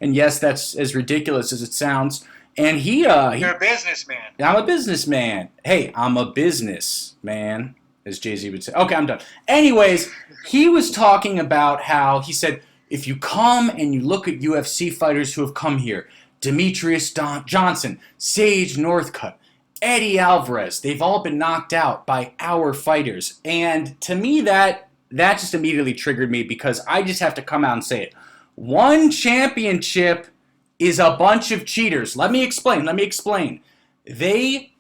and yes, that's as ridiculous as it sounds. And you're a businessman. I'm a businessman. Hey, I'm a businessman, as Jay-Z would say. Okay, I'm done. Anyways, he was talking about how he said, if you come and you look at UFC fighters who have come here, Demetrius Johnson, Sage Northcutt, Eddie Alvarez, they've all been knocked out by our fighters. And to me, that just immediately triggered me, because I just have to come out and say it. One championship is a bunch of cheaters. Let me explain.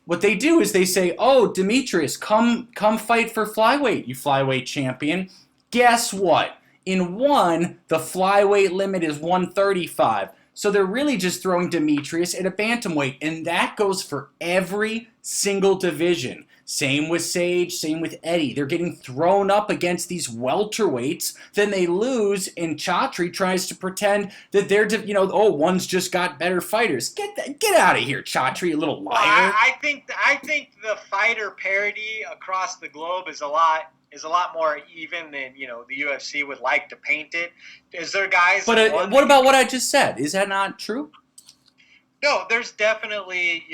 What they do is they say, oh, Demetrius, come fight for flyweight, you flyweight champion. Guess what? In one, the flyweight limit is 135. So they're really just throwing Demetrius at a bantamweight, and that goes for every single division. Same with Sage, same with Eddie. They're getting thrown up against these welterweights, then they lose, and Chatri tries to pretend that they're, one's just got better fighters. Get out of here, Chatri, you little liar. I think the fighter parity across the globe is a lot more even than the UFC would like to paint it. Is there guys? But what about what I just said? Is that not true? No, there's definitely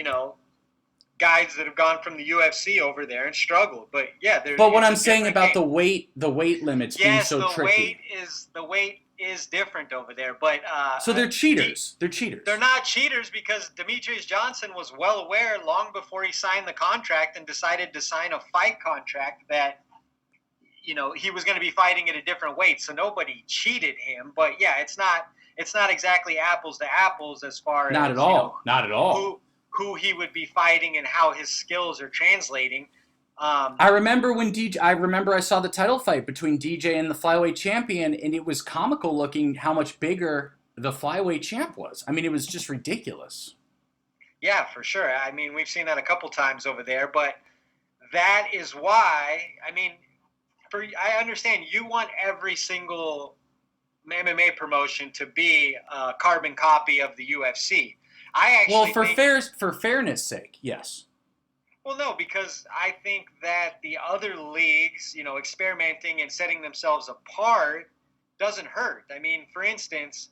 guys that have gone from the UFC over there and struggled. But yeah, there's. But what I'm saying about the weight limits being so tricky. The weight is different over there. But so they're cheaters. They're cheaters. They're not cheaters, because Demetrius Johnson was well aware long before he signed the contract and decided to sign a fight contract that he was going to be fighting at a different weight. So nobody cheated him. But yeah, it's not exactly apples to apples as far not as at all. Not at all. Who he would be fighting and how his skills are translating. I remember I saw the title fight between DJ and the flyweight champion, and it was comical looking how much bigger the flyweight champ was. I mean, it was just ridiculous. Yeah, for sure. I mean, we've seen that a couple times over there, but that is why, I understand you want every single MMA promotion to be a carbon copy of the UFC. For fairness' sake, yes. Well, no, because I think that the other leagues, experimenting and setting themselves apart doesn't hurt. I mean, for instance,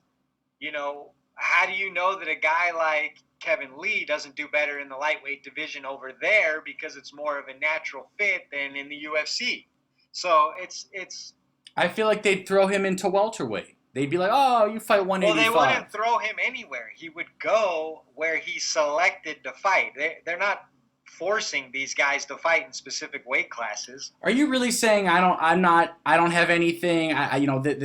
how do you know that a guy like Kevin Lee doesn't do better in the lightweight division over there because it's more of a natural fit than in the UFC? So it's. I feel like they'd throw him into welterweight. They'd be like, oh, you fight 185. Well, they wouldn't throw him anywhere. He would go where he's selected to fight. They're not forcing these guys to fight in specific weight classes. Are you really saying I don't have anything?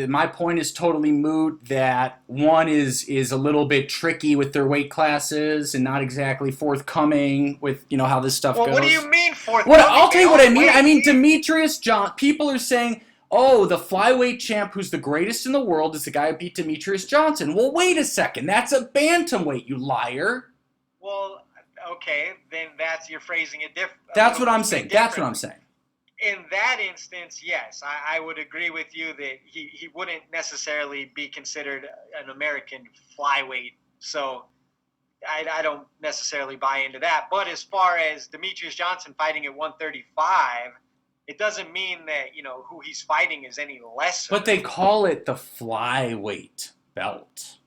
My point is totally moot. That one is a little bit tricky with their weight classes and not exactly forthcoming with how this stuff goes. What do you mean forthcoming? I'll tell you what I mean. I mean Demetrius Johnson. People are saying, oh, the flyweight champ who's the greatest in the world is the guy who beat Demetrius Johnson. Well, wait a second. That's a bantamweight, you liar. Well, okay, then you're phrasing it different. That's what I'm saying. That's what I'm saying. In that instance, yes, I would agree with you that he wouldn't necessarily be considered an American flyweight. So I don't necessarily buy into that. But as far as Demetrius Johnson fighting at 135, it doesn't mean that, who he's fighting is any lesser. But they call it the flyweight belt.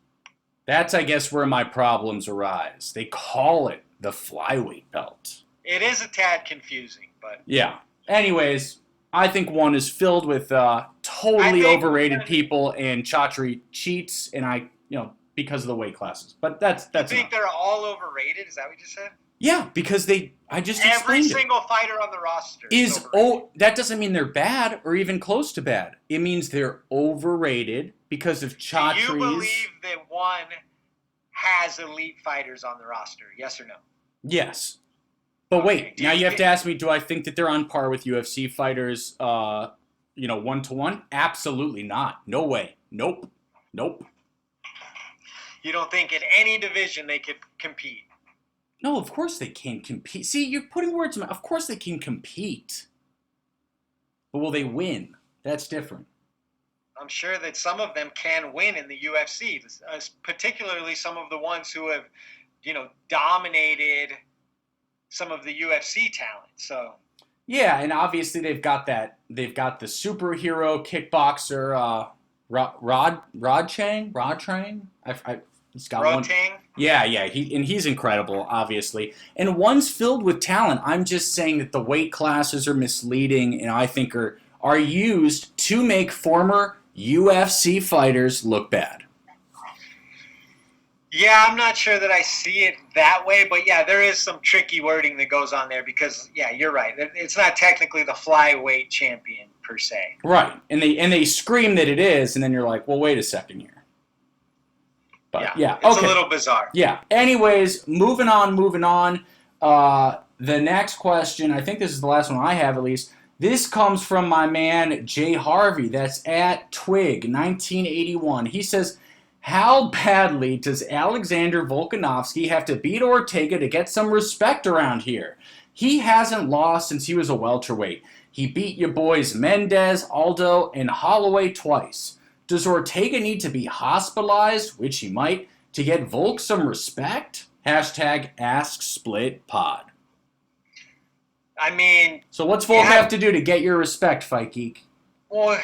That's, I guess, where my problems arise. They call it the flyweight belt. It is a tad confusing, but... Yeah. Anyways, I think one is filled with totally overrated people, and Chatri cheats, and because of the weight classes. But that's You think they're all overrated? Is that what you said? Yeah, because I just Every explained single fighter on the roster is that doesn't mean they're bad or even close to bad. It means they're overrated because of Do you Chatri's. believe that one has elite fighters on the roster? Yes or no? Yes. But Okay. wait, now you have to ask me, do I think that they're on par with UFC fighters, 1-to-1? Absolutely not. No way. Nope. You don't think in any division they could compete? No, of course they can compete. See, you're putting words in my... Of course they can compete. But will they win? That's different. I'm sure that some of them can win in the UFC, particularly some of the ones who have, dominated some of the UFC talent. So yeah, and obviously they've got the superhero kickboxer Rod Chang. He's got one. Rotang. Yeah, he's incredible, obviously. And one's filled with talent. I'm just saying that the weight classes are misleading, and I think are used to make former UFC fighters look bad. Yeah, I'm not sure that I see it that way, but yeah, there is some tricky wording that goes on there because, yeah, you're right. It's not technically the flyweight champion per se. Right, and they scream that it is, and then you're like, well, wait a second here. But yeah, it's okay. a little bizarre. Yeah. Anyways, moving on. The next question, I think this is the last one I have at least. This comes from my man Jay Harvey. That's at Twig 1981. He says, how badly does Alexander Volkanovski have to beat Ortega to get some respect around here? He hasn't lost since he was a welterweight. He beat your boys Mendez, Aldo, and Holloway twice. Does Ortega need to be hospitalized, which he might, to get Volk some respect? #AskSplitPod. I mean... So what's Volk have to do to get your respect, Fight Geek? Well...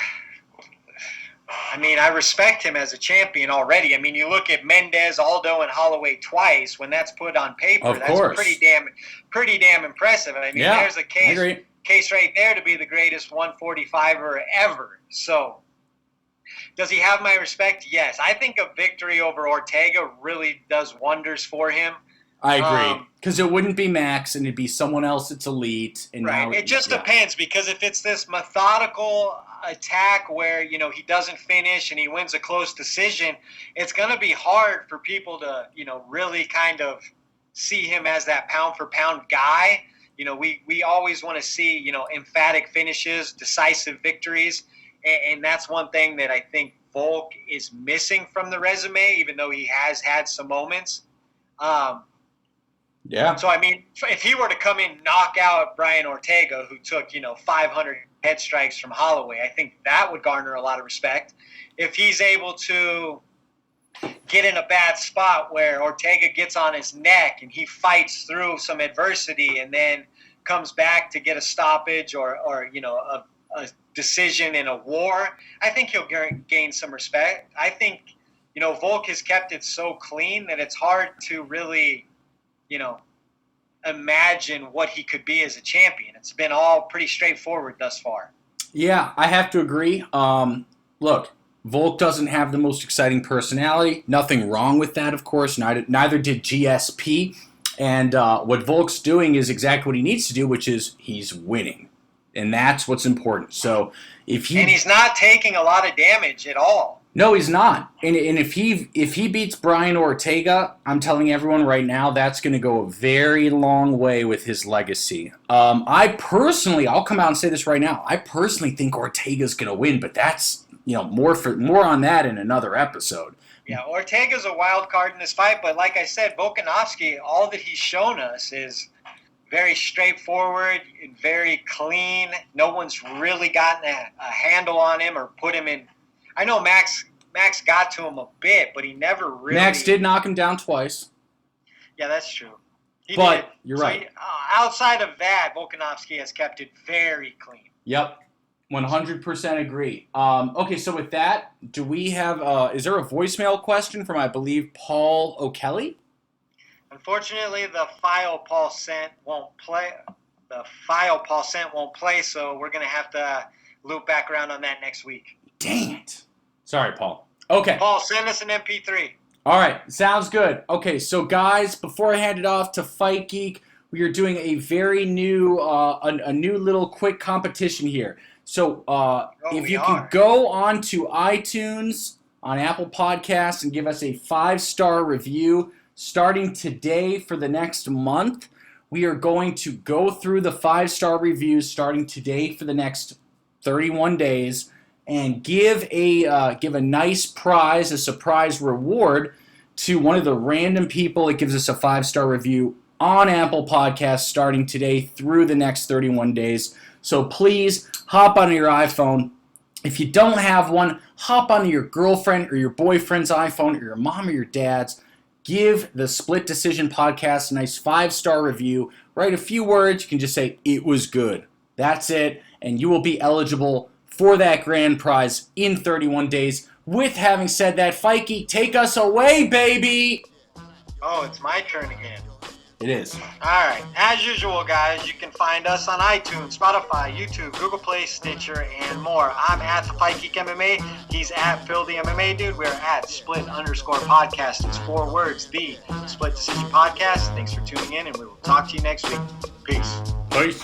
I mean, I respect him as a champion already. I mean, you look at Mendez, Aldo, and Holloway twice. When that's put on paper, that's pretty damn impressive. I mean, there's a case right there to be the greatest 145er ever. So, does he have my respect? Yes. I think a victory over Ortega really does wonders for him. I agree. Because it wouldn't be Max, and it'd be someone else that's elite. And right. It just depends, because if it's this methodical attack where, he doesn't finish and he wins a close decision, it's going to be hard for people to, really kind of see him as that pound-for-pound guy. We always want to see, emphatic finishes, decisive victories, and that's one thing that I think Volk is missing from the resume, even though he has had some moments. Yeah. So, I mean, if he were to come in and knock out Brian Ortega, who took, 500 head strikes from Holloway, I think that would garner a lot of respect. If he's able to get in a bad spot where Ortega gets on his neck and he fights through some adversity and then comes back to get a stoppage or a decision in a war, I think he'll gain some respect. I think, Volk has kept it so clean that it's hard to really imagine what he could be as a champion. It's been all pretty straightforward thus far. Yeah, I have to agree. Look, Volk doesn't have the most exciting personality. Nothing wrong with that, of course. Neither did GSP. And what Volk's doing is exactly what he needs to do, which is he's winning. And that's what's important. So and he's not taking a lot of damage at all. No, he's not. And if he beats Brian Ortega, I'm telling everyone right now, that's going to go a very long way with his legacy. I'll come out and say this right now. I personally think Ortega's going to win, but that's more on that in another episode. Yeah, Ortega's a wild card in this fight, but like I said, Volkanovski, all that he's shown us is very straightforward and very clean. No one's really gotten a handle on him or put him in. I know Max got to him a bit, but he never really... Max did knock him down twice. Yeah, that's true. He but did. You're right. Outside of that, Volkanovski has kept it very clean. Yep. 100% agree. Okay, so with that, do we have... is there a voicemail question from, I believe, Paul O'Kelly? Unfortunately, the file Paul sent won't play. So we're going to have to loop back around on that next week. Dang it. Sorry, Paul. Okay. Paul, send us an MP3. All right. Sounds good. Okay, so guys, before I hand it off to Fight Geek, we are doing a very new, a new little quick competition here. So if you can go on to iTunes, on Apple Podcasts, and give us a 5-star review starting today for the next month. We are going to go through the 5-star reviews starting today for the next 31 days and give a nice prize, a surprise reward to one of the random people that gives us a 5-star review on Apple Podcasts starting today through the next 31 days. So please hop onto your iPhone. If you don't have one, hop onto your girlfriend or your boyfriend's iPhone or your mom or your dad's. Give the Split Decision Podcast a nice 5-star review. Write a few words. You can just say, "It was good." That's it. And you will be eligible for that grand prize in 31 days. With having said that, Fight Geek, take us away, baby! Oh, it's my turn again. It is. All right. As usual, guys, you can find us on iTunes, Spotify, YouTube, Google Play, Stitcher, and more. I'm at the Fight Geek MMA. He's at Phil the MMA Dude. We're at Split_Podcast. It's 4 words. The Split Decision Podcast. Thanks for tuning in, and we will talk to you next week. Peace. Peace.